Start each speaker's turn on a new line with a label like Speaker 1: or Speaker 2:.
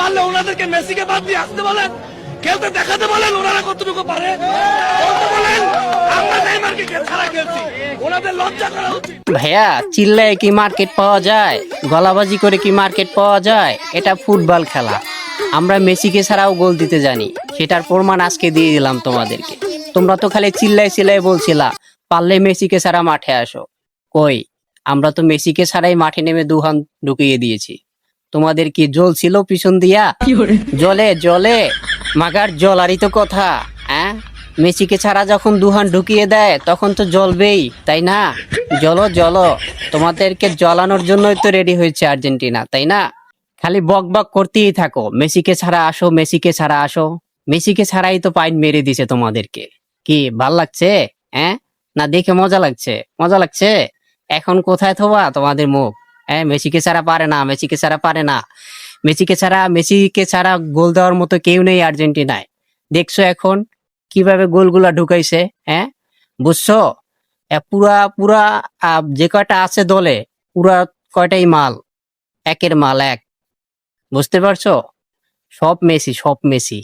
Speaker 1: পারলে ওনাদেরকে মেসিকে বাদ দিয়ে আসতে বলেন, খেলতে দেখাতে বলেন ওনারা কতটুকু পারে, বলতে বলেন আমরা নেইমারকে ছাড়া খেলছি, ওনাদের লজ্জা করা উচিত।
Speaker 2: ভাইয়া, চিল্লায় কি মার্কেট পাওয়া যায়? গলাবাজি করে কি মার্কেট পাওয়া যায়? এটা ফুটবল খেলা। আমরা মেসিকে ছাড়াও গোল দিতে জানি, সেটার প্রমাণ আজকে দিয়ে দিলাম তোমাদেরকে। তোমরা তো খালি চিল্লাই চিল্লাই বলছিলা পারলে মেসিকে ছাড়া মাঠে আসো। কই, আমরা তো মেসিকে ছাড়াই মাঠে নেমে দুহান ঢুকিয়ে দিয়েছি। তোমাদের কি জল ছিল পিছন দিয়া? জলে জলে মাগার জলারই তো কথা। হ্যাঁ, মেসিকে ছাড়া যখন দুহান ঢুকিয়ে দেয় তখন তো জ্বলবেই, তাই না? জ্বলো জ্বলো, তোমাদেরকে জ্বলানোর জন্যই তো রেডি হয়েছে আর্জেন্টিনা, তাই না? খালি বক বক করতেই থাকো, মেসিকে ছাড়া আসো, মেসিকে ছাড়া আসো। মেসিকে ছাড়াই তো পাইন মেরে দিছে তোমাদেরকে। কি ভাল লাগছে? হ্যাঁ, না দেখে মজা লাগছে? মজা লাগছে? এখন কোথায় থোবা তোমাদের মুখ? হ্যাঁ, মেসিকে ছাড়া পারে না, মেসিকে ছাড়া পারে না। মেসিকে ছাড়া গোল দেওয়ার মতো কেউ নেই আর্জেন্টিনায়। দেখছো এখন কিভাবে গোলগুলা ঢুকাইছে? হ্যাঁ, বুঝছো? পুরা পুরা যে কয়টা আছে দলে, পুরা কয়টাই মাল, একের মাল এক। বুঝতে পারছো? সব মেসি, সব মেসি।